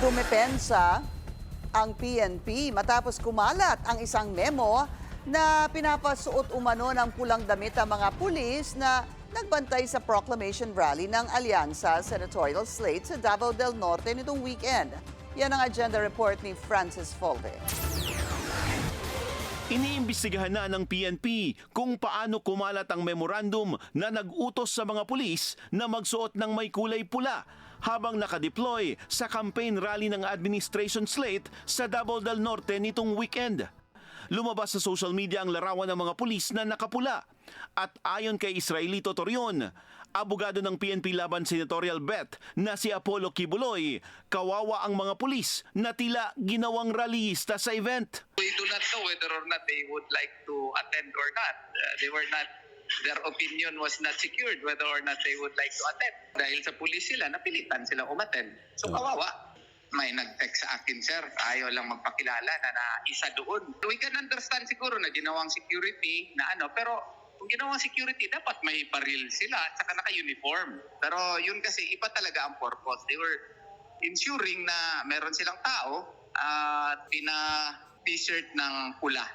Dumepensa ang PNP matapos kumalat ang isang memo na pinapasuot umano ng pulang damit ang mga pulis na nagbantay sa proclamation rally ng Alyansa Senatorial Slate sa Davao del Norte nitong weekend. Yan ang agenda report ni Francis Folve. Iniimbestigahan na ng PNP kung paano kumalat ang memorandum na nag-utos sa mga pulis na magsuot ng may kulay pula habang nakadeploy sa campaign rally ng Administration Slate sa Davao del Norte nitong weekend. Lumabas sa social media ang larawan ng mga pulis na nakapula. At ayon kay Israelito Torion, abogado ng PNP laban senatorial bet na si Apollo Kibuloy, kawawa ang mga pulis na tila ginawang rallyista sa event. We do not know whether or not they would like to attend or not. Their opinion was not secured whether or not they would like to attend. Dahil sa pulis sila, napilitan sila umattend. So kawawa. May nag-text sa akin, sir, ayaw lang magpakilala na isa doon. We can understand siguro na ginawang security na pero kung ginawang security, dapat may baril sila at saka naka-uniform. Pero yun kasi, iba talaga ang purpose. They were ensuring na meron silang tao at pina-t-shirt ng pula.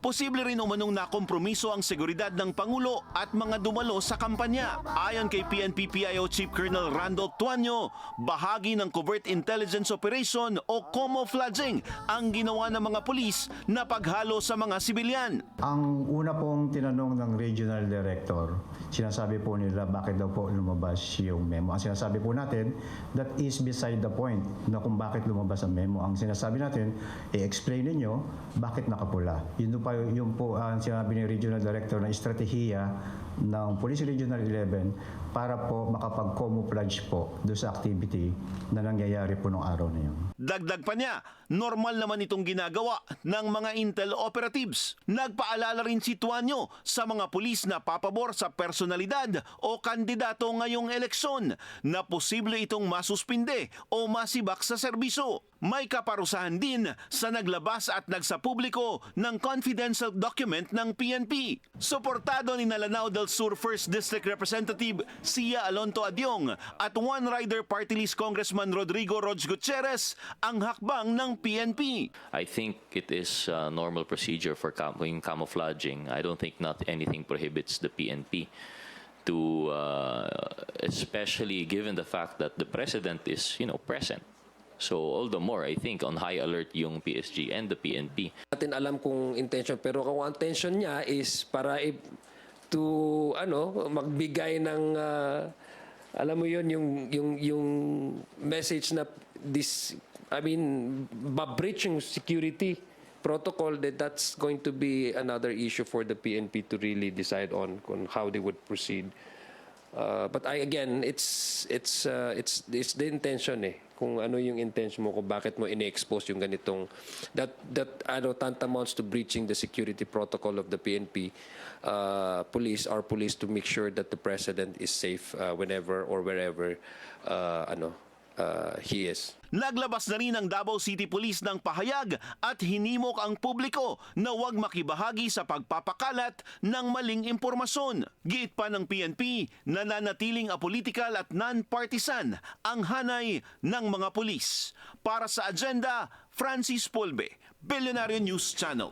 Posible rin umanong nakompromiso ang seguridad ng Pangulo at mga dumalo sa kampanya. Ayon kay PNP PIO Chief Colonel Randolph Tuanyo, bahagi ng Covert Intelligence Operation o camouflaging ang ginawa ng mga pulis na paghalo sa mga sibilyan. Ang una pong tinanong ng Regional Director, sinasabi po nila bakit daw po lumabas yung memo. Ang sinasabi po natin, that is beside the point na kung bakit lumabas ang memo. Ang sinasabi natin, i-explain ninyo bakit nakapula. Yun po ang sinabi ni Regional Director na estratehiya ng Police Regional 11 para po makapag-camouflage po doon sa activity na nangyayari po nung araw na yun. Dagdag pa niya, normal naman itong ginagawa ng mga intel operatives. Nagpaalala rin si Tuanyo sa mga pulis na papabor sa personalidad o kandidato ngayong eleksyon na posible itong masuspinde o masibak sa serbisyo. May kaparusahan din sa naglabas at nagsapubliko ng confidential document ng PNP. Suportado ni Lanao del Sur 1st District Representative Sia Alonto Adyong at One Rider Party List Congressman Rodrigo Rog Gutierrez ang hakbang ng PNP. I think it is normal procedure for camouflaging. I don't think not anything prohibits the PNP to, especially given the fact that the president is, present. So all the more, I think, on high alert yung PSG and the PNP. Natin alam kung intention, pero kung ang intention niya is para magbigay ng alam mo yun yung message na breaching security protocol, that's going to be another issue for the PNP to really decide on how they would proceed. But again, it's the intention kung ano yung intention mo, kung bakit mo ini-expose yung ganitong that tantamounts to breaching the security protocol of the PNP police to make sure that the president is safe whenever or wherever he is. Naglabas na rin ang Davao City Police ng pahayag at hinimok ang publiko na huwag makibahagi sa pagpapakalat ng maling impormasyon. Giit pa ng PNP na nanatiling apolitical at non-partisan ang hanay ng mga pulis. Para sa agenda, Francis Folve, Billionaire News Channel.